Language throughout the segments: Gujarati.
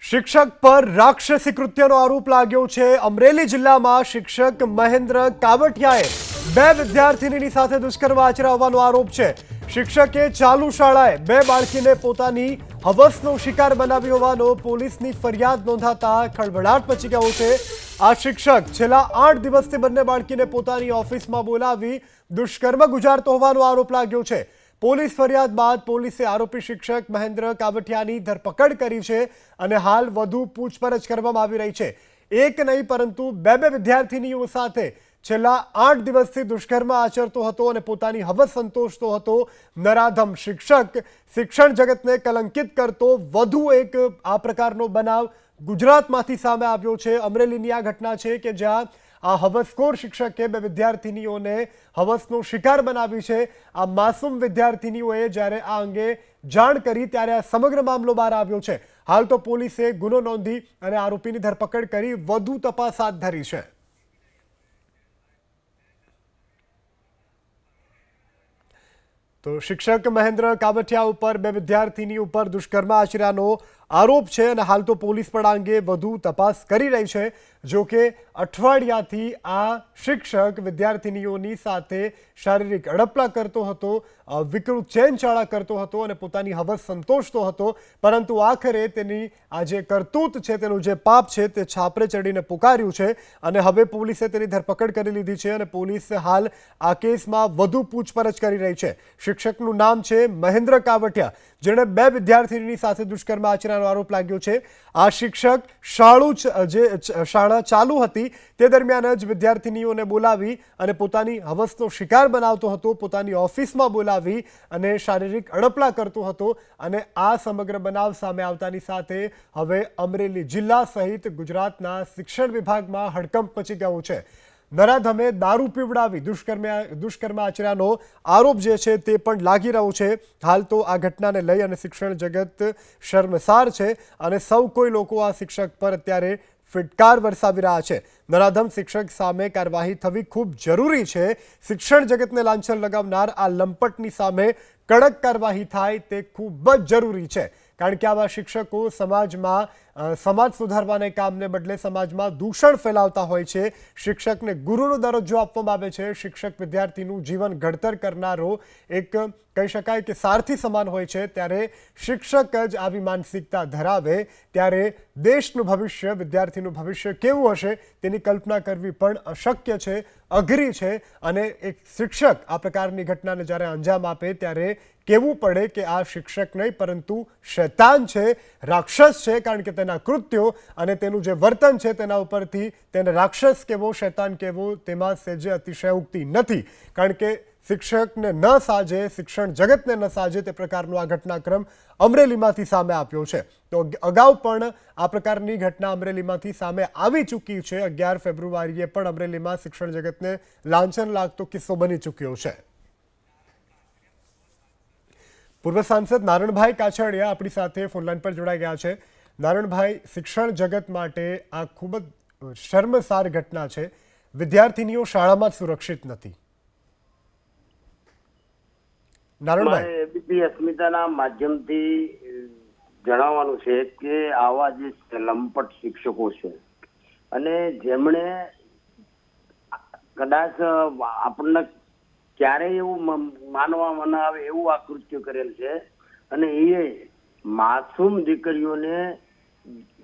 શિક્ષક પર રાક્ષસી કૃત્યનો આરોપ લાગ્યો છે। અમરેલી જિલ્લામાં શિક્ષક મહેન્દ્ર કાવટિયાએ બે વિદ્યાર્થીની સાથે દુષ્કર્મ આચર્યા હોવાનો આરોપ છે। શિક્ષકે ચાલુ શાળાએ બે બાળકીને પોતાની હવસનો શિકાર બનાવી હોવાનો પોલીસની ફરિયાદ નોંધાતા ખળભળાટ મચી ગયો છે। આ શિક્ષક છેલ્લા 8 દિવસથી બંને બાળકીને પોતાની ઓફિસમાં બોલાવી દુષ્કર્મ ગુજારતો હોવાનો આરોપ લાગ્યો છે। પોલીસ ફરિયાદ બાદ પોલીસે આરોપી શિક્ષક મહેન્દ્ર કાવટિયાની ધરપકડ કરી છે અને હાલ વધુ પૂછપરછ કરવામાં આવી રહી છે। એક નહીં પરંતુ બે વિદ્યાર્થીનીઓ સાથે છેલ્લા 8 દિવસથી દુષ્કર્મ આચરતો હતો અને પોતાની હવસ સંતોષતો હતો। નરાધમ શિક્ષક શિક્ષણ જગતને કલંકિત કરતો વધુ એક આ પ્રકારનો બનાવ ગુજરાતમાંથી સામે આવ્યો છે। અમરેલીની આ ઘટના છે કે જ્યાં આ હવસખોર શિક્ષકે બે વિદ્યાર્થીનીઓને હવસનો શિકાર બનાવી છે। આ માસૂમ વિદ્યાર્થીનીઓએ જ્યારે આ અંગે જાણ કરી ત્યારે આ સમગ્ર મામલો બહાર આવ્યો છે। હાલ તો પોલીસે ગુનો નોંધી અને આરોપીની ધરપકડ કરી વધુ તપાસ હાથ ધરી છે। તો શિક્ષક મહેન્દ્ર કાવટિયા ઉપર બે વિદ્યાર્થીની ઉપર દુષ્કર્મ આચર્યાનો આરોપ છે અને હાલ તો પોલીસ પણ આ અંગે વધુ તપાસ કરી રહી છે। જો કે અઠવાડિયાથી આ શિક્ષક વિદ્યાર્થીનીઓની સાથે શારીરિક અડપલા કરતો હતો, વિકૃત ચેનચાળા કરતો હતો અને પોતાની હવસ સંતોષતો હતો, પરંતુ આખરે તેની આ જે કરતૂત છે, તેનું જે પાપ છે તે છાપરે ચડીને પુકાર્યું છે અને હવે પોલીસે તેની ધરપકડ કરી લીધી છે અને પોલીસ હાલ આ કેસમાં વધુ પૂછપરછ કરી રહી છે। શિક્ષકનું નામ છે મહેન્દ્ર કાવટિયા, જેણે બે વિદ્યાર્થીની સાથે દુષ્કર્મ આચર્યાનો આરોપ લાગ્યો છે। આ શિક્ષક શાળા ચાલુ હતી તે દરમિયાન જ વિદ્યાર્થીનીઓને બોલાવી અને પોતાની હવસનો શિકાર બનાવતો હતો, પોતાની ઓફિસમાં બોલાવી અને શારીરિક અડપલા કરતો હતો અને આ સમગ્ર બનાવ સામે આવતાની સાથે હવે અમરેલી જિલ્લા સહિત ગુજરાતના શિક્ષણ વિભાગમાં હડકંપ મચી ગયો છે। નરાધમે દારૂ પીવડાવી દુષ્કર્મ આચર્યાનો આરોપ જે છે તે પણ લાગી રહ્યો છે। હાલ તો આ ઘટનાને લઈ અને શિક્ષણ જગત શર્મસાર છે અને સૌ કોઈ લોકો આ શિક્ષક પર અત્યારે ફિટકાર વરસાવી રહ્યા છે। નરાધમ શિક્ષક સામે કાર્યવાહી થવી ખૂબ જરૂરી છે। શિક્ષણ જગતને લાંછન લગાવનાર આ લંપટની સામે કડક કાર્યવાહી થાય તે ખૂબ જ જરૂરી છે, કારણ કે આવા શિક્ષકો સમાજ સુધારવાને કામને બદલે સમાજમાં દૂષણ ફેલાવતા હોય છે। શિક્ષકને ગુરુનો દરજ્જો આપવામાં આવે છે। શિક્ષક વિદ્યાર્થીનું જીવન ઘડતર કરનારો એક કહી શકાય કે સારથી સમાન હોય છે, ત્યારે શિક્ષક જ આવી માનસિકતા ધરાવે ત્યારે દેશનું ભવિષ્ય, વિદ્યાર્થીનું ભવિષ્ય કેવું હશે તેની કલ્પના કરવી પણ અશક્ય છે, અઘરી છે। અને એક શિક્ષક આ પ્રકારની ઘટનાને જ્યારે અંજામ આપે ત્યારે કહેવું પડે કે આ શિક્ષક નહીં પરંતુ શૈતાન છે, રાક્ષસ છે, કારણ કે તેના કૃત્યો અને તેનું જે વર્તન છે તેના ઉપરથી તેને રાક્ષસ કહેવો, શૈતાન કહેવો તેમાં સહેજે અતિશયોક્તિ નથી, કારણ કે શિક્ષકને ન સાજે, શિક્ષણ જગતને ન સાજે તે પ્રકારનો આ ઘટનાક્રમ અમરેલીમાંથી સામે આવ્યો છે। તો અગાઉ પણ આ પ્રકારની ઘટના અમરેલીમાંથી સામે આવી ચૂકી છે। 11 ફેબ્રુઆરીએ પણ અમરેલીમાં શિક્ષણ જગતને લાંછન લાગતો કિસ્સો બની ચૂક્યો છે। પૂર્વ સાંસદ નારણભાઈ કાછડિયા આપણી સાથે ફોનલાઈન પર જોડાઈ ગયા છે। નારણભાઈ, શિક્ષણ જગત માટે આ ખૂબ જ શર્મસાર ઘટના છે। વિદ્યાર્થીનીઓ શાળામાં સુરક્ષિત નથી। નારણભાઈ, બીપી અસ્મિતાના માધ્યમથી જણાવવાનું છે કે આવા જે લંપટ શિક્ષકો છે અને જેમણે કદાચ આપણને ક્યારેય એવું માનવામાં ન આવે એવું આ કૃત્ય કરેલ છે અને એ માસૂમ દીકરીઓને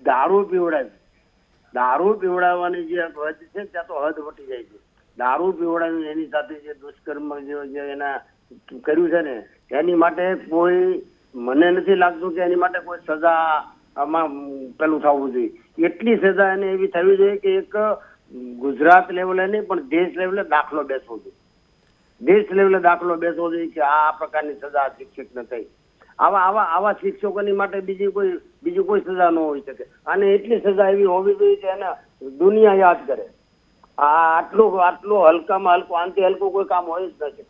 દારૂ પીવડાવવાની જે હદ છે ત્યાં તો હદ વટી જાય છે। દારૂ પીવડાવી એની સાથે જે દુષ્કર્મ જે એના કર્યું છે ને એની માટે મને નથી લાગતું કે એની માટે કોઈ સજા આમાં પેલું થવું જોઈએ। એટલી સજા એને એવી થવી જોઈએ કે એક ગુજરાત લેવલે નહીં પણ દેશ લેવલે દાખલો બેસવો જોઈએ। દેશ લેવલે દાખલો બેસવો જોઈએ કે આ પ્રકારની સજા શિક્ષકને થઈ। આવા શિક્ષકોની માટે બીજી કોઈ સજા ન હોઈ શકે અને એટલી સજા એવી હોવી જોઈએ કે એને દુનિયા યાદ કરે। આટલું હલકામાં હલકું, આનાથી હલકું કોઈ કામ હોય જ ન શકે।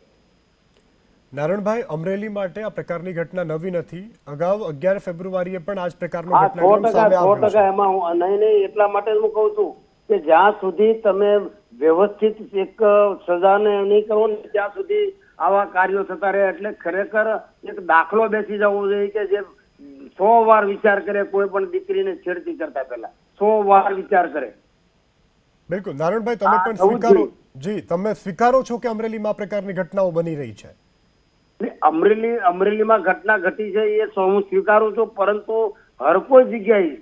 નારણભાઈ, અમરેલી માટે આ પ્રકારની ઘટના નવી નથી। અગાઉ 11 ફેબ્રુઆરીએ પણ આ જ પ્રકારનો ઘટનાક્રમ સામે આવ્યો છે। એમાં નહીં એટલા માટે હું કહું છું કે જ્યાં સુધી તમે વ્યવસ્થિત એક સજાને નહીં કરો ને ત્યાં સુધી આવા કાર્યો થતા રહે। એટલે ખરેખર એક દાખલો બેસી જવો જોઈએ કે જે 100 વાર વિચાર કરે કોઈ પણ દીકરીને છેડતી કરતા પહેલા 100 વાર વિચાર કરે. બિલકુલ નારાયણભાઈ, તમે આ પણ થવું જ સ્વીકારો જોઈએ. જી, તમે સ્વીકારો છો કે અમરેલીમાં આ પ્રકારની ઘટનાઓ બની રહી છે? અમરેલીમાં ઘટના ઘટી છે એ હું સ્વીકારું છું, પરંતુ હર કોઈ જગ્યાએ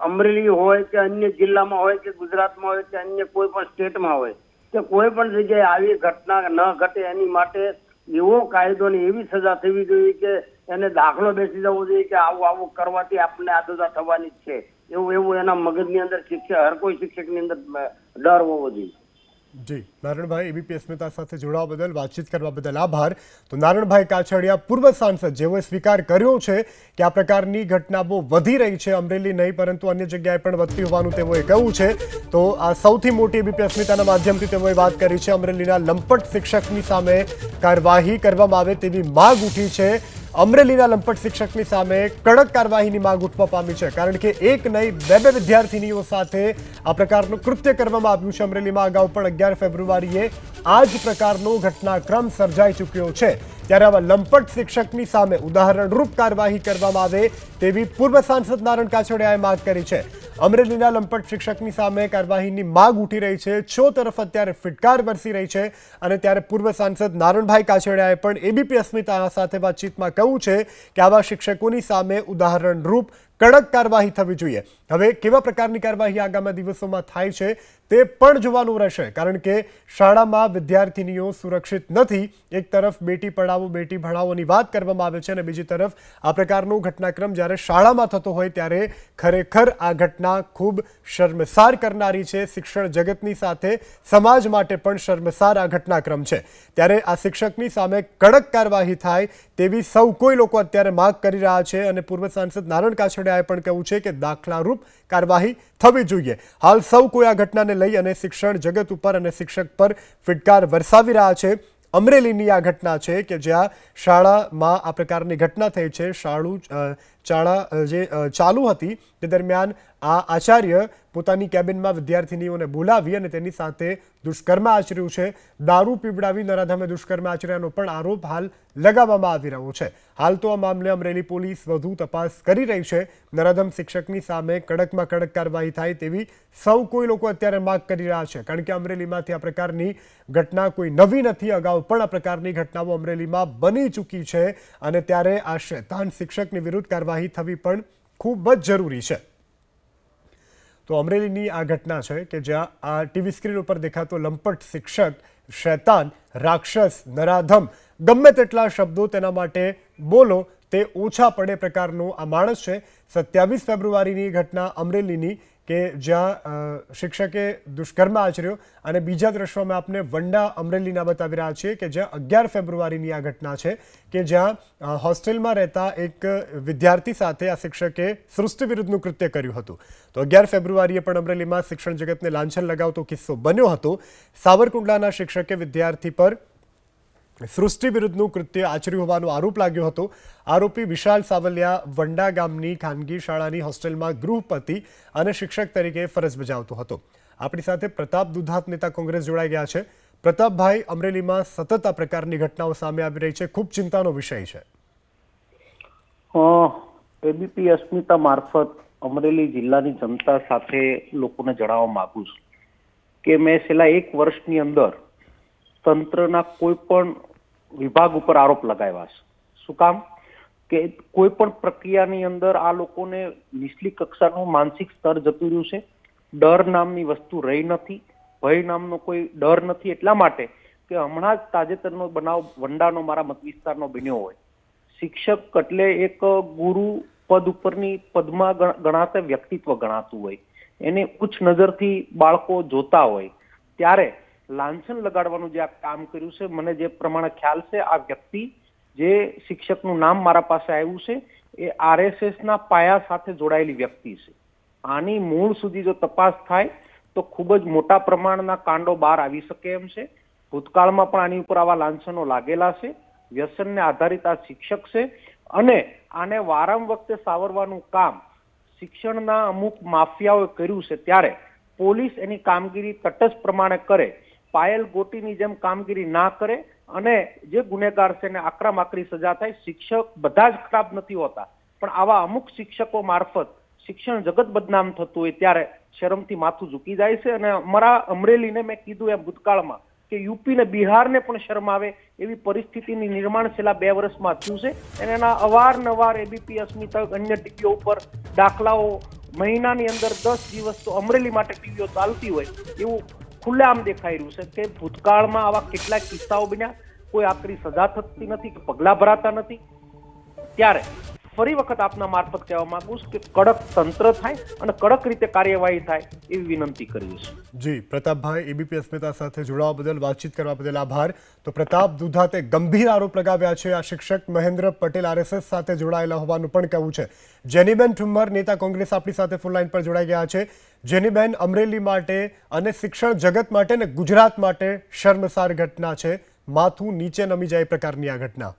અમરેલી હોય કે અન્ય જિલ્લામાં હોય કે ગુજરાતમાં હોય કે અન્ય કોઈ પણ સ્ટેટમાં હોય કે કોઈ પણ જગ્યાએ આવી ઘટના ન ઘટે એની માટે એવો કાયદો ને એવી સજા થવી જોઈએ કે એને દાખલો બેસી જવો જોઈએ કે આવું આવું કરવાથી આપણને આ સજા થવાની જ છે, એવું એના મગજની અંદર શિક્ષક, હર કોઈ શિક્ષકની અંદર ડર હોવો જોઈએ. જી નારાયણભાઈ, એબીપી અસ્મિતા સાથે જોડાવા બદલ, વાતચીત કરવા બદલ આભાર. તો નારાયણભાઈ કાછડિયા, પૂર્વ સાંસદ, જેઓએ સ્વીકાર કર્યો છે કે આ પ્રકારની ઘટના બહુ વધી રહી છે, અમરેલી નહીં પરંતુ અન્ય જગ્યાએ પણ વધતી હોવાનું તેઓએ કહ્યું છે. તો આ સૌથી મોટી એબીપી અસ્મિતાના માધ્યમથી તેઓએ વાત કરી છે. અમરેલીના લંપટ શિક્ષકની સામે કાર્યવાહી કરવામાં આવે તેવી માંગ ઉઠી છે. અમરેલીના લંપટ શિક્ષકની સામે કડક કાર્યવાહીની માંગ ઉઠવા પામી છે, કારણ કે એક નહીં બે વિદ્યાર્થીનીઓ સાથે આ પ્રકારનું કૃત્ય કરવામાં આવ્યું છે. અમરેલીમાં અગાઉ પણ 11 ફેબ્રુઆરીએ આ જ પ્રકારનો ઘટનાક્રમ સર્જાઈ ચૂક્યો છે. ત્યારે આવા લંપટ શિક્ષકની સામે ઉદાહરણરૂપ કાર્યવાહી કરવામાં આવે તેવી પૂર્વ સાંસદ નારાયણ કાછડિયાએ માંગ કરી છે. અમરેલીના લંપટ શિક્ષકની સામે કાર્યવાહીની માંગ ઉઠી રહી છે. છો તરફ અત્યારે ફિટકાર વરસી રહી છે અને ત્યારે પૂર્વ સાંસદ નારણભાઈ કાછડિયાએ પણ એબીપી અસ્મિતા સાથે વાતચીતમાં કહ્યું છે કે આવા શિક્ષકોની સામે ઉદાહરણરૂપ કડક કાર્યવાહી થવી જોઈએ. હવે કેવા પ્રકારની કાર્યવાહી આગામી દિવસોમાં થાય છે તે પણ જોવાનું રહેશે, કારણ કે શાળામાં વિદ્યાર્થીનીઓ સુરક્ષિત નથી. એક તરફ બેટી પઢાવો બેટી ભણાવોની વાત કરવામાં આવે છે અને બીજી તરફ આ પ્રકારનો ઘટનાક્રમ જ્યારે શાળામાં થતો હોય ત્યારે ખરેખર આ ઘટના ખૂબ શર્મસાર કરનારી છે. શિક્ષણ જગતની સાથે સમાજ માટે પણ શર્મસાર આ ઘટનાક્રમ છે. ત્યારે આ શિક્ષકની સામે કડક કાર્યવાહી થાય તેવી સૌ કોઈ લોકો અત્યારે માંગ કરી રહ્યા છે અને પૂર્વ સાંસદ નારાયણ કાછડિયાએ પણ કહ્યું છે કે દાખલારૂપ કાર્યવાહી થવી જોઈએ. હાલ સૌ કોઈ આ ઘટનાને લઈ અને શિક્ષણ જગત ઉપર અને શિક્ષક પર ફિટકાર વરસાવી રહ્યા છે. અમરેલીની આ ઘટના છે કે જ્યાં શાળામાં આ પ્રકારની ઘટના થઈ છે. શાળા જે ચાલુ હતી તે દરમિયાન આ આચાર્ય પોતાની કેબિનમાં વિદ્યાર્થીનીઓને બોલાવી અને તેની સાથે દુષ્કર્મ આચર્યું છે. દારૂ પીવડાવી નરાધમે દુષ્કર્મ આચર્યાનો પણ આરોપ હાલ લગાવવામાં આવી રહ્યો છે. હાલ તો આ મામલે અમરેલી પોલીસ વધુ તપાસ કરી રહી છે. નરાધમ શિક્ષકની સામે કડકમાં કડક કાર્યવાહી થાય તેવી સૌ કોઈ લોકો અત્યારે માંગ કરી રહ્યા છે, કારણ કે અમરેલીમાંથી આ પ્રકારની ઘટના કોઈ નવી નથી. અગાઉ પણ આ પ્રકારની ઘટનાઓ અમરેલીમાં બની ચૂકી છે અને ત્યારે આ શૈતાન શિક્ષકની વિરુદ્ધ કાર્યવાહી થવી પણ ખૂબ જ જરૂરી છે. તો અમરેલીની આ ઘટના છે કે જ્યાં આ ટીવી સ્ક્રીન ઉપર દેખાતો લંપટ શિક્ષક, શૈતાન, રાક્ષસ, નરાધમ, ગમે તેટલા શબ્દો તેના માટે બોલો તે ઓછા પડે પ્રકારનો આ માણસ છે. 27 ફેબ્રુઆરીની ઘટના અમરેલીની કે જ્યાં શિક્ષકે દુષ્કર્મ આચર્યો અને બીજા દ્રશ્યોમાં આપણે વંડા અમરેલીના બતાવી રહ્યા છીએ કે જ્યાં 11 ફેબ્રુઆરીની આ ઘટના છે કે જ્યાં હોસ્ટેલમાં રહેતા એક વિદ્યાર્થી સાથે આ શિક્ષકે સૃષ્ટિ વિરુદ્ધનું કૃત્ય કર્યું હતું. તો 11 ફેબ્રુઆરીએ પણ અમરેલીમાં શિક્ષણ જગતને લાંછન લગાવતો કિસ્સો બન્યો હતો. સાવરકુંડલાના શિક્ષકે વિદ્યાર્થી પર સૃષ્ટિ વિરુદ્ધનું કૃત્ય આચર્યું હોવાનો આરોપ લાગ્યો હતો. આરોપી વિશાલ સાવલિયા વંડા ગામની ખાનગી શાળાની હોસ્ટેલમાં ગૃહપતિ અને શિક્ષક તરીકે ફરજ બજાવતો હતો. આપણી સાથે પ્રતાપ દુધાત, નેતા કોંગ્રેસ, જોડાઈ ગયા છે. પ્રતાપભાઈ, અમરેલીમાં સતત આ પ્રકારની ઘટનાઓ સામે આવી રહી છે, ખૂબ ચિંતાનો વિષય છે. એબીપી અસ્મિતા મારફત અમરેલી જિલ્લાની જનતા સાથે લોકોને જણાવવા માંગુ છું કે મેં છેલ્લા 1 વર્ષની અંદર તંત્રના કોઈ પણ વિભાગ ઉપર આરોપ લગાવ્યા છે. શું કામ? કે કોઈ પણ પ્રક્રિયાની અંદર આ લોકોને નીચલી કક્ષાનું માનસિક સ્તર જતું રહ્યું છે. ડર નામની વસ્તુ રહી નથી, ભય નામનો કોઈ ડર નથી. એટલા માટે કે હમણાં જ તાજેતરનો બનાવ વંડાનો મારા મત વિસ્તારનો બન્યો હોય. શિક્ષક એટલે એક ગુરુ પદ ઉપરની પદમાં ગણાતા વ્યક્તિત્વ ગણાતું હોય, એને ઉચ્ચ નજરથી બાળકો જોતા હોય, ત્યારે લાંછન લગાડવાનું જે આ કામ કર્યું છે, મને જે પ્રમાણે ખ્યાલ છે, આ વ્યક્તિ જે શિક્ષકનું નામ મારા પાસે આવ્યું છે એ RSSના પાયા સાથે જોડાયેલી વ્યક્તિ છે. આની મૂળ સુધી જો તપાસ થાય તો ખૂબ જ મોટા પ્રમાણના કાંડો બહાર આવી શકે એમ છે. ભૂતકાળમાં પણ આની ઉપર આવા લાંછનો લાગેલા છે. વ્યસનને આધારિત આ શિક્ષક છે અને આને વારંવાર વખતે સાવરવાનું કામ શિક્ષણના અમુક માફિયાઓએ કર્યું છે. ત્યારે પોલીસ એની કામગીરી તટસ્થ પ્રમાણે કરે, પાયલ ગોટીની જેમ કામગીરી ના કરે અને જે ગુનેગાર છે એને આકરામ આકરી સજા થાય. શિક્ષક બધા જ ખરાબ નથી હોતા. પણ આવા અમુક શિક્ષકો મારફત શિક્ષણ જગત બદનામ થતું હોય ત્યારે શરમથી માથું ઝૂકી જાય છે. અને અમારા અમરેલીને મેં કીધું એમ ભૂતકાળમાં કે યુપી ને બિહારને પણ શરમ આવે એવી પરિસ્થિતિની નિર્માણ છેલ્લા 2 વર્ષમાં થયું છે. અને એના અવારનવાર એબીપી અસ્મિતા અન્ય ટીવીઓ ઉપર દાખલાઓ મહિનાની અંદર 10 દિવસ તો અમરેલી માટે ટીવીઓ ચાલતી હોય એવું ખુલ્લેઆમ દેખાઈ રહ્યું છે કે ભૂતકાળમાં આવા કેટલાક કિસ્સાઓ બન્યા, કોઈ આકરી સજા થતી નથી કે પગલાં ભરાતા નથી. ત્યારે ફરી વખત આપના મારફત કહેવા માંગુ છું કે કડક તંત્ર થાય અને કડક રીતે કાર્યવાહી થાય એવી વિનંતી કરીએ છીએ. જી પ્રતાપભાઈ, એબીપી અસ્મિતા સાથે જોડાવા બદલ, વાતચીત કરવા બદલ આભાર. તો પ્રતાપ દુધાતે ગંભીર આરોપ લગાવ્યા છે. આ શિક્ષક મહેન્દ્ર પટેલ આરએસએસ સાથે જોડાયેલા હોવાનું પણ કહેવું છે. જેનીબેન ઠુમ્મર, નેતા કોંગ્રેસ, આપણી સાથે ફોન લાઈન પર જોડાઈ ગયા છે. જેનીબેન, અમરેલી માટે અને શિક્ષણ જગત માટે અને ગુજરાત માટે શર્મસાર ઘટના છે. માથું નીચે નમી જાય પ્રકારની આ ઘટના.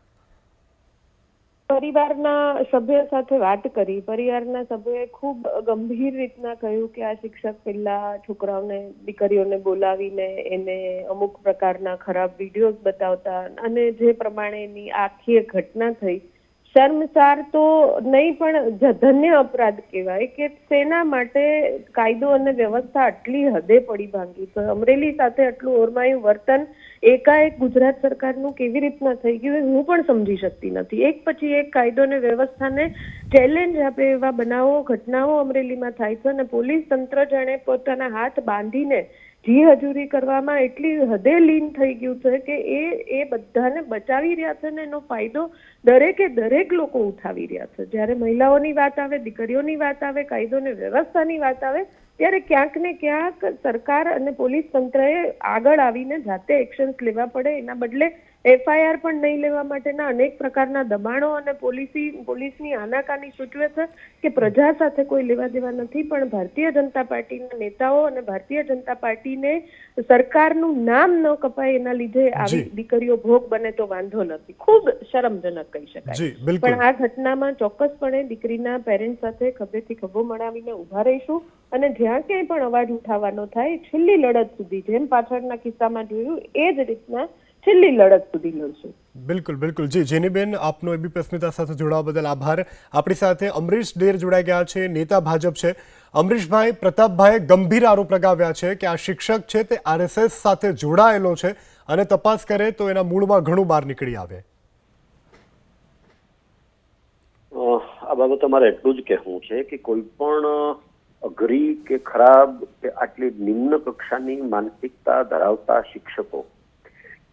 પરિવારના સભ્ય સાથે વાત કરી. પરિવારના સભ્યોએ ખૂબ ગંભીર રીતના કહ્યું કે આ શિક્ષક પહેલા છોકરાઓને, દીકરીઓને બોલાવીને એને અમુક પ્રકારના ખરાબ વિડીયોઝ બતાવતા અને જે પ્રમાણે એની આખી ઘટના થઈ, શર્મસાર તો નહીં પણ જધન્ય અપરાધ કહેવાય કે સેના માટે કાયદો અને વ્યવસ્થા આટલી હદે પડી ભાંગી. તો અમરેલી સાથે આટલું ઓરમાયું વર્તન એકાએક ગુજરાત સરકારનું કેવી રીતના થઈ ગયું હું પણ સમજી શકતી નથી. એક પછી એક કાયદો અને વ્યવસ્થાને ચેલેન્જ આપે એવા બનાવો, ઘટનાઓ અમરેલીમાં થાય છે અને પોલીસ તંત્ર જાણે પોતાના હાથ બાંધીને જી હજૂરી કરવામાં એટલી હદે લીન થઈ ગયું છે કે એ બધાને બચાવી રહ્યા છે ને એનો ફાયદો દરેક લોકો ઉઠાવી રહ્યા છે. જ્યારે મહિલાઓની વાત આવે, દીકરીઓની વાત આવે, કાયદો અને વ્યવસ્થાની વાત આવે ત્યારે ક્યાંક ને ક્યાંક સરકાર અને પોલીસ તંત્રએ આગળ આવીને જાતે એક્શન્સ લેવા પડે. એના બદલે એફઆઈઆર પણ નહીં લેવા માટેના અનેક પ્રકારના દબાણો અને પોલીસની આનાકાની સૂચવે છે કે પ્રજા સાથે કોઈ લેવા દેવા નથી. પણ ભારતીય જનતા પાર્ટીના નેતાઓ અને ભારતીય જનતા પાર્ટીને સરકારનું નામ ન કપાય એના લીધે આવી દીકરીઓ ભોગ બને તો વાંધો નથી. ખૂબ શરમજનક કહી શકાય. પણ આ ઘટનામાં ચોક્કસપણે દીકરીના પેરેન્ટ સાથે ખભેથી ખભો મળાવીને ઉભા રહીશું અને જ્યાં ક્યાંય પણ અવાજ ઉઠાવવાનો થાય છેલ્લી લડત સુધી, જેમ પાછળના કિસ્સામાં જોયું એ જ રીતના છેલ્લી લડત સુધી લડશું. બિલકુલ. જી જેનીબેન, આપનો એબીપી અસ્મિતા સાથે જોડાવા બદલ આભાર. આપણી સાથે અમરીશ ડેર જોડાઈ ગયા છે, નેતા ભાજપ છે. અમરીશભાઈ, પ્રતાપભાઈએ ગંભીર આરોપ લગાવ્યા છે કે આ શિક્ષક છે તે આરએસએસ સાથે જોડાયેલો છે અને તપાસ કરે તો એના મૂળમાં ઘણું બહાર નીકળી આવે. આ બાબત અમારે એટલું જ કહેવું છે કે કોઈ પણ અઘરી કે ખરાબ કે આટલી નિમ્ન કક્ષાની માનસિકતા ધરાવતા શિક્ષકો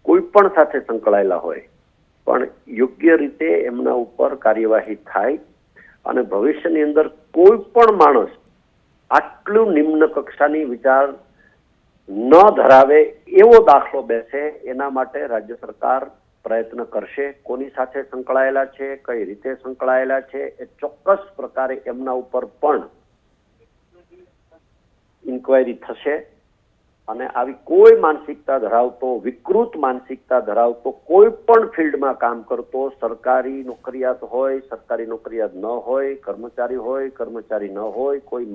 કોઈ પણ સાથે સંકળાયેલા હોય પણ યોગ્ય રીતે એમના ઉપર કાર્યવાહી થાય અને ભવિષ્યની અંદર કોઈ પણ માણસ આટલું નિમ્ન કક્ષાની વિચાર ન ધરાવે એવો દાખલો બેસે એના માટે રાજ્ય સરકાર પ્રયત્ન કરશે. કોની સાથે સંકળાયેલા છે, કઈ રીતે સંકળાયેલા છે એ ચોક્કસ પ્રકારે એમના ઉપર પણ ઇન્ક્વાયરી થશે. અને આવી કોઈ માનસિકતા ધરાવતો, વિકૃત માનસિકતા ધરાવતો, કોઈ પણ ફિલ્ડમાં કામ કરતો, સરકારી નોકરિયાત હોય, સરકારી નોકરિયાત ન હોય, કર્મચારી હોય, કર્મચારી ન હોય, કોઈ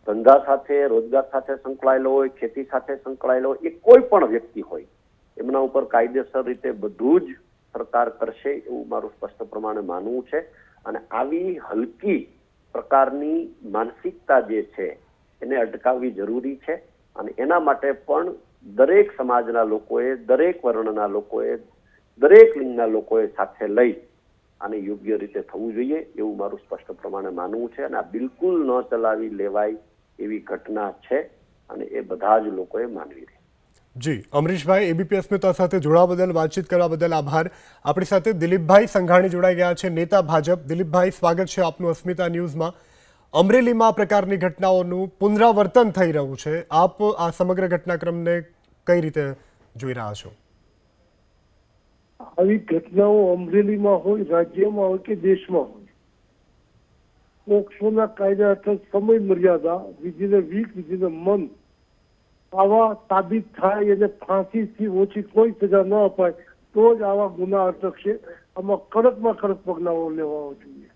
ધંધા સાથે, રોજગાર સાથે સંકળાયેલો હોય, ખેતી સાથે સંકળાયેલો હોય, એ કોઈ પણ વ્યક્તિ હોય, એમના ઉપર કાયદેસર રીતે બધું જ સરકાર કરશે એવું મારું સ્પષ્ટ પ્રમાણે માનવું છે. અને આવી હલકી પ્રકારની માનસિકતા જે છે એને અટકાવવી જરૂરી છે. અને એના માટે પણ દરેક સમાજના લોકોએ, દરેક વર્ણના લોકોએ, દરેક લિંગના લોકોએ સાથે લઈ અને યોગ્ય રીતે થવું જોઈએ એવું મારું સ્પષ્ટ પ્રમાણે માનવું છે. અને આ બિલકુલ ન ચલાવી લેવાય એવી ઘટના છે અને એ બધા જ લોકોએ માનવી રહી. જી અમરીશભાઈ, એબીપી અસ્મિતા સાથે જોડાવા બદલ, વાતચીત કરવા બદલ આભાર. આપણી સાથે દિલીપભાઈ સંઘાણી જોડાઈ ગયા છે, નેતા ભાજપ. દિલીપભાઈ, સ્વાગત છે આપનું અસ્મિતા ન્યૂઝમાં. અમરેલીમાં આ પ્રકારની ઘટનાઓનું પુનરાવર્તન થઈ રહ્યું છે. આપ આ સમગ્ર ઘટનાક્રમને કઈ રીતે જોઈ રહ્યા છો? આવી ઘટનાઓ અમરેલીમાં હોય, રાજ્યમાં હોય કે દેશમાં હોય, પોક્સોના કાયદા હેઠળ સમય મર્યાદા within a week, within a month આવા સાબિત થાય અને ફાંસીથી ઓછી કોઈ સજા ન અપાય તો જ આવા ગુના અટકશે. આમાં કડકમાં કડક પગલાઓ લેવા જોઈએ.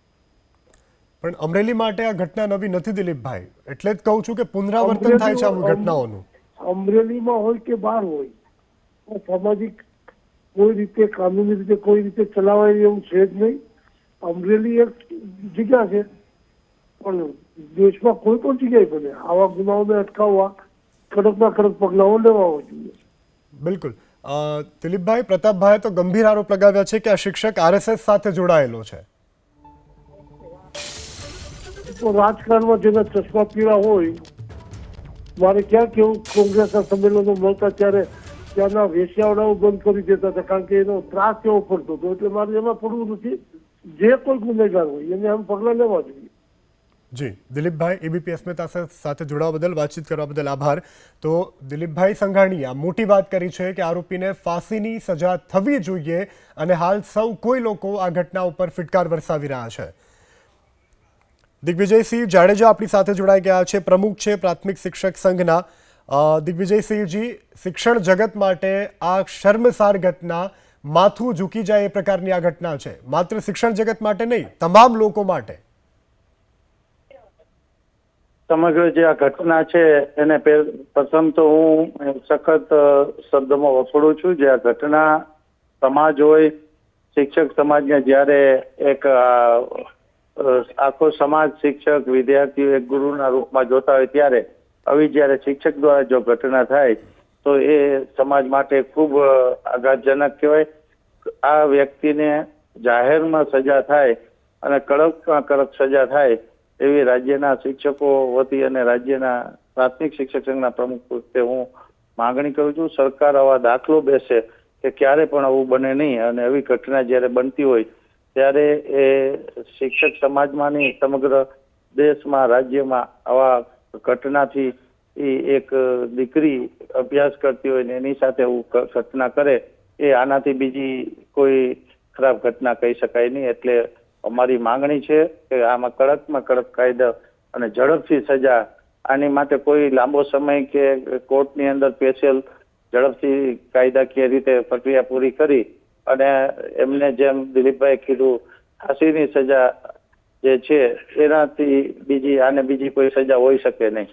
પણ અમરેલી માટે આ ઘટના નવી નથી દિલીપભાઈ, એટલે જ કહું છું કે પુનરાવર્તન થાય છે આ ઘટનાઓનું. અમરેલીમાં હોય કે બહાર હોય, સામાજિક કોઈ રીતે, કાનૂની રીતે કોઈ રીતે ચલાવાય એવું છે જ નહીં. અમરેલી એક જગ્યા છે, પણ દેશમાં કોઈ પણ જગ્યાએ બને આવા ગુનાઓને અટકાવવા કડકમાં કડક પગલાઓ લેવા જોઈએ. બિલકુલ. દિલીપભાઈ, પ્રતાપભાઈએ તો ગંભીર આરોપ લગાવ્યા છે કે આ શિક્ષક RSS સાથે જોડાયેલો છે. તો રાજકારણમાં જેના ચશ્મા પીળા હોય, મારે ક્યાં કેવું, કોંગ્રેસના સંમેલનો મળતા ત્યારે ત્યાંના વેશ્યાવડાઓ બંધ કરી દેતા હતા, કારણ કે એનો ત્રાસ એવો પડતો હતો. એટલે મારે એમાં પડવું નથી. જે કોઈ ગુનેગાર હોય એને આમ પગલાં લેવા જોઈએ. જી દિલીપભાઈ, એબીપી અસ્મિતા સાથે જોડાવા બદલ, વાતચીત કરવા બદલ આભાર. તો દિલીપભાઈ સંઘાણીએ આ મોટી વાત કરી છે કે આરોપીને ફાંસીની સજા થવી જોઈએ અને હાલ સૌ કોઈ લોકો આ ઘટના ઉપર ફિટકાર વરસાવી રહ્યા છે. દિગ્વિજયસિંહ જાડેજા આપણી સાથે જોડાઈ ગયા છે, પ્રમુખ છે પ્રાથમિક શિક્ષક સંઘના. દિગ્વિજયસિંહજી, શિક્ષણ જગત માટે આ શર્મસાર ઘટના, માથું ઝૂકી જાય એ પ્રકારની આ ઘટના છે, માત્ર શિક્ષણ જગત માટે નહીં, તમામ લોકો માટે. સમગ્ર જે આ ઘટના છે એને પ્રથમ તો હું સખત શબ્દમાં વખોડું છું. જે આ ઘટના સમાજ હોય, શિક્ષક સમાજને જ્યારે એક આખો સમાજ, શિક્ષક, વિદ્યાર્થીઓ એક ગુરુના રૂપમાં જોતા હોય, ત્યારે આવી જ્યારે શિક્ષક દ્વારા જો ઘટના થાય તો એ સમાજ માટે ખૂબ આઘાતજનક કહેવાય. આ વ્યક્તિને જાહેરમાં સજા થાય અને કડકમાં કડક સજા થાય એવી રાજ્યના શિક્ષકો વતી અને રાજ્યના પ્રાથમિક શિક્ષક સંઘના પ્રમુખ વખતે હું માંગણી કરું છું. સરકાર આવા દાખલો બેસે કે ક્યારે પણ આવું બને નહીં, અને આવી ઘટના જ્યારે બનતી હોય ત્યારે એ શિક્ષક સમાજમાં નહીં, સમગ્ર દેશમાં, રાજ્યમાં આવા ઘટનાથી એક દીકરી અભ્યાસ કરતી હોય ને એની સાથે એવું ઘટના કરે, એ આનાથી બીજી કોઈ ખરાબ ઘટના કહી શકાય નહીં. એટલે અમારી માંગણી છે કે આમાં કડકમાં કડક કાયદા અને ઝડપથી સજા. આની માટે કોઈ લાંબો સમય કે કોર્ટની અંદર સ્પેશિયલ ઝડપથી કાયદાકીય રીતે પ્રક્રિયા પૂરી કરી અને એમને જેમ દિલીપભાઈ કીધું ફાંસીની સજા જે છે એનાથી બીજી કોઈ સજા હોઈ શકે નહીં.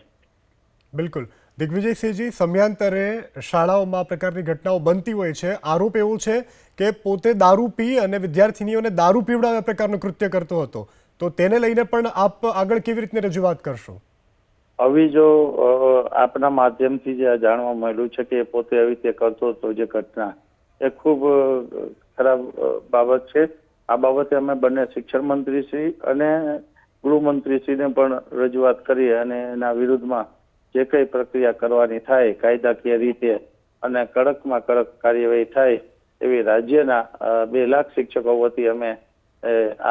બિલકુલ. દિગ્વિજયસિંહજી, સમયાંતરે શાળાઓમાં આ પ્રકારની ઘટનાઓ બનતી હોય છે. આરોપ એવો છે કે પોતે દારૂ પી અને વિદ્યાર્થીનીઓને દારૂ પીવડાવવા પ્રકારનું કૃત્ય કરતો હતો, તો તેને લઈને પણ આપ આગળ કેવી રીતે રજૂઆત કરશો? હવે જો આપના માધ્યમથી જે જાણવા મળ્યું છે કે પોતે આવી રીતે કરતો હતો, જે ઘટના એ ખૂબ ખરાબ બાબત છે. આ બાબતે અમે બંને શિક્ષણ મંત્રીશ્રી અને ગૃહમંત્રીશ્રીને પણ રજૂઆત કરી અને એના વિરુદ્ધમાં જે કઈ પ્રક્રિયા કરવાની થાય કાયદાકીય રીતે અને કડકમાં કડક કાર્યવાહી થાય એવી રાજ્યના 2 લાખ શિક્ષકો વતી અમે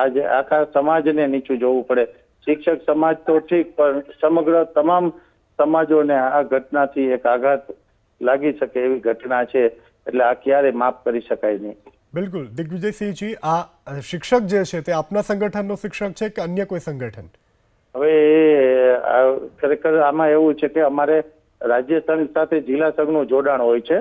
આજે આખા સમાજને નીચું જોવું પડે. શિક્ષક સમાજ તો ઠીક, પણ સમગ્ર તમામ સમાજોને આ ઘટનાથી એક આઘાત લાગી શકે એવી ઘટના છે, એટલે આ ક્યારે માફ કરી શકાય નહીં. બિલકુલ. દિગ્વિજયસિંહજી, આ શિક્ષક જે છે તે આપના સંગઠનનો શિક્ષક છે કે અન્ય કોઈ સંગઠન? હવે ખરેખર આમાં એવું છે કે અમારે રાજ્ય સંઘ સાથે જિલ્લા સંઘનું જોડાણ હોય છે.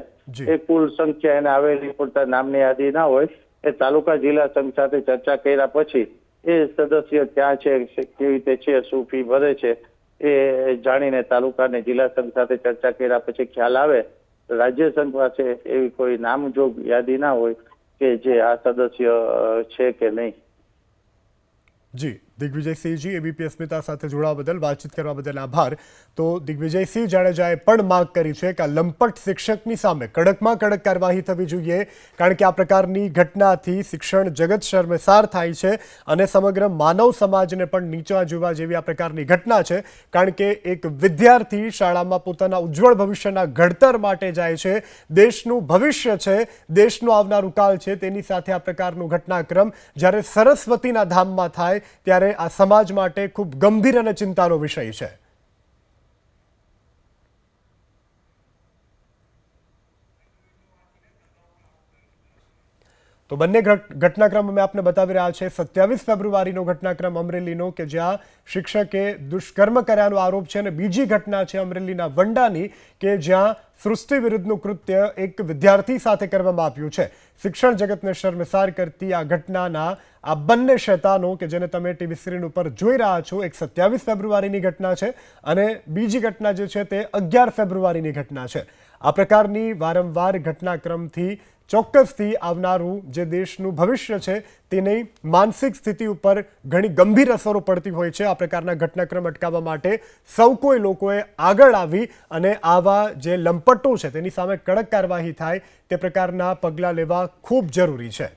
એ કુલ સંખ્યા એને આવેલી પૂરતા નામની યાદી ના હોય. એ તાલુકા જિલ્લા સંઘ સાથે ચર્ચા કર્યા પછી એ સદસ્ય ક્યાં છે, કેવી રીતે છે, શું ફી ભરે છે, એ જાણીને તાલુકા અને જિલ્લા સંઘ સાથે ચર્ચા કર્યા પછી ખ્યાલ આવે. રાજ્ય સંઘ પાસે એવી કોઈ નામજોગ યાદી ના હોય કે જે આ સદસ્ય છે કે નહીં. જી દિગ્વિજયસિંહજી, એબીપી અસ્મિતા સાથે જોડાવા બદલ, વાતચીત કરવા બદલ આભાર. તો દિગ્વિજયસિંહ જાડેજાએ પણ માંગ કરી છે કે આ લંપટ શિક્ષકની સામે કડકમાં કડક કાર્યવાહી થવી જોઈએ, કારણ કે આ પ્રકારની ઘટનાથી શિક્ષણ જગત શર્મસાર થાય છે અને સમગ્ર માનવ સમાજને પણ નીચા જોવા જેવી આ પ્રકારની ઘટના છે. કારણ કે એક વિદ્યાર્થી શાળામાં પોતાના ઉજ્જવળ ભવિષ્યના ઘડતર માટે જાય છે, દેશનું ભવિષ્ય છે, દેશનું આવનારું કાલ છે, તેની સાથે આ પ્રકારનો ઘટનાક્રમ જ્યારે સરસ્વતીના ધામમાં થાય ત્યારે આ સમાજ માટે ખૂબ ગંભીર અને ચિંતાનો વિષય છે. તો બંને ઘટનાક્રમ અમે આપને બતાવી રહ્યા છે. 27 ફેબ્રુઆરીનો ઘટનાક્રમ અમરેલીનો કે જ્યાં શિક્ષકે દુષ્કર્મ કર્યાનો આરોપ છે, અને બીજી ઘટના છે અમરેલીના વંડાની કે જ્યાં સૃષ્ટિ વિરુદ્ધનું કૃત્ય એક વિદ્યાર્થી સાથે કરવામાં આવ્યું છે. શિક્ષણ જગતને શર્મસાર કરતી આ ઘટનાના આ બંને શૈતાનો કે જેને તમે ટીવી સ્ક્રીન ઉપર જોઈ રહ્યા છો, એક 27 ફેબ્રુઆરીની ઘટના છે અને બીજી ઘટના જે છે તે 11 ફેબ્રુઆરીની ઘટના છે. આ પ્રકારની વારંવાર ઘટનાક્રમથી ચોક્કસથી આવનારું જે દેશનું ભવિષ્ય છે તેની માનસિક સ્થિતિ ઉપર ઘણી ગંભીર અસરો પડતી હોય છે. આ પ્રકારના ઘટનાક્રમ અટકાવવા માટે સૌ કોઈ લોકોએ આગળ આવી અને આવા જે લંપટો છે તેની સામે કડક કાર્યવાહી થાય તે પ્રકારના પગલાં લેવા ખૂબ જરૂરી છે.